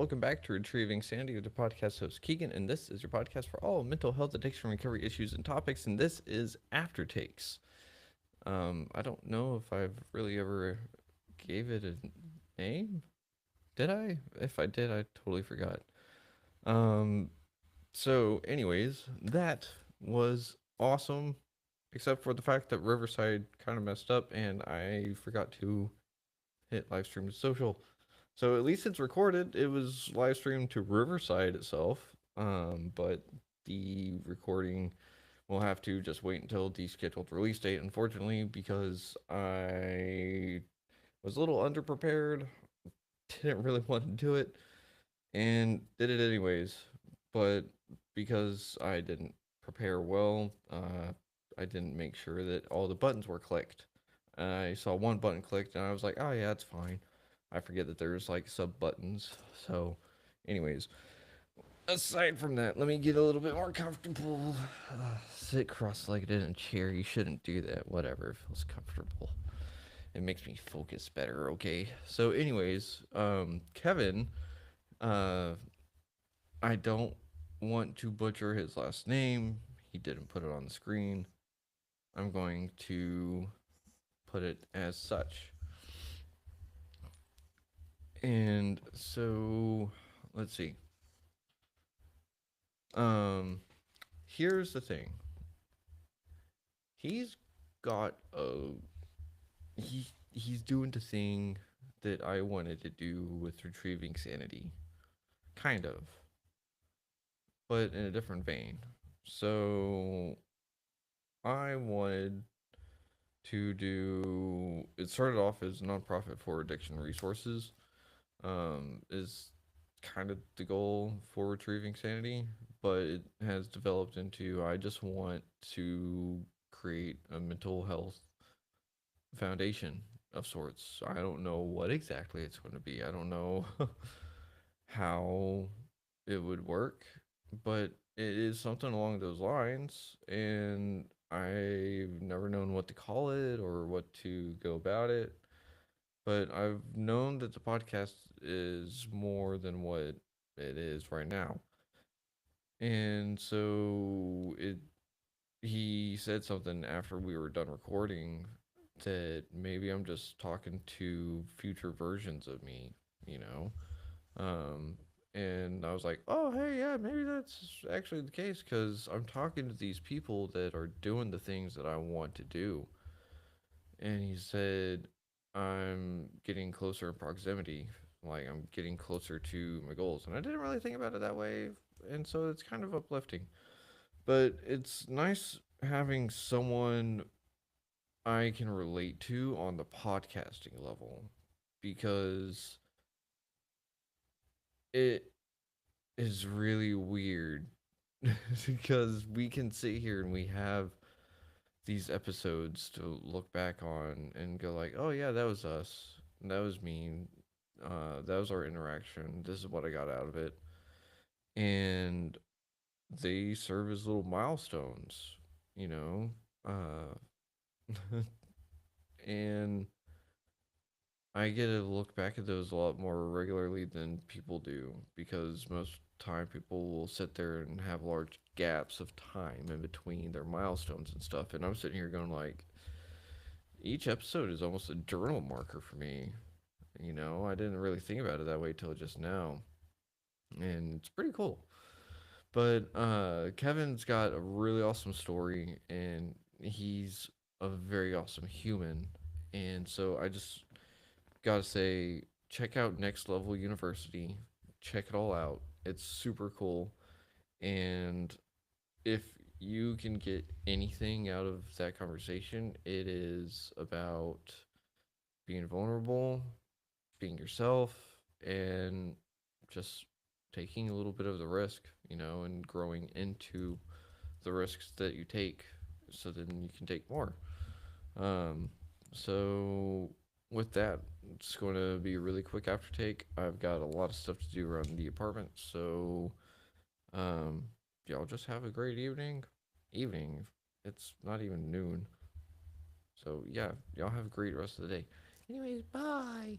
welcome back to Retrieving Sanity with the podcast host Keegan, and this is your podcast for all mental health, addiction, recovery issues, and topics. And this is Aftertakes. I don't know if I've really ever gave it a name. Did I? If I did, I totally forgot. Um, anyways, that was awesome, except for the fact that Riverside kind of messed up, and I forgot to hit live stream to social. So at least it's recorded. It was live streamed to Riverside itself. But the recording will have to just wait until the scheduled release date, unfortunately, because I was a little underprepared, didn't really want to do it, and did it anyways. But because I didn't prepare well, I didn't make sure that all the buttons were clicked. I saw one button clicked, and I was like, "Oh yeah, it's fine." I forget that there's like sub buttons. So, anyways, aside from that, let me get a little bit more comfortable. Sit cross-legged in a chair. You shouldn't do that. Whatever, it feels comfortable. It makes me focus better. Okay. So, anyways, Kevin, uh, I don't want to butcher his last name. He didn't put it on the screen. I'm going to put it as such. And so, let's see. Um, Here's the thing. He's got a he's doing the thing that I wanted to do with retrieving sanity, kind of, but in a different vein. So I wanted to do. It started off as a nonprofit for addiction resources. Is kind of the goal for retrieving sanity, but it has developed into I just want to create a mental health foundation of sorts. I don't know what exactly it's going to be. I don't know how it would work, but it is something along those lines. And I've never known what to call it or what to go about it. But I've known that the podcast is more than what it is right now. And so he said something after we were done recording that maybe I'm just talking to future versions of me, you know? Um, and I was like, oh, hey, yeah, maybe that's actually the case because I'm talking to these people that are doing the things that I want to do. And he said, I'm getting closer in proximity. Like, I'm getting closer to my goals. And I didn't really think about it that way. And so it's kind of uplifting. But it's nice having someone I can relate to on the podcasting level because it is really weird because we can sit here and we have these episodes to look back on and go like, "Oh yeah, that was us. That was me. That was our interaction. This is what I got out of it." And they serve as little milestones, you know. And I get to look back at those a lot more regularly than people do because most time people will sit there and have large gaps of time in between their milestones and stuff. And I'm sitting here going like, each episode is almost a journal marker for me. You know, I didn't really think about it that way till just now, and it's pretty cool. But Kevin's got a really awesome story, and he's a very awesome human. And so I just gotta say, check out Next Level University. Check it all out. It's super cool. And if you can get anything out of that conversation, it is about being vulnerable, being yourself, and just taking a little bit of the risk, you know, and growing into the risks that you take so then you can take more. Um, so with that, it's going to be a really quick after take. I've got a lot of stuff to do around the apartment, so um, y'all just have a great evening. Evening. It's not even noon. So yeah, y'all have a great rest of the day. Anyways, bye.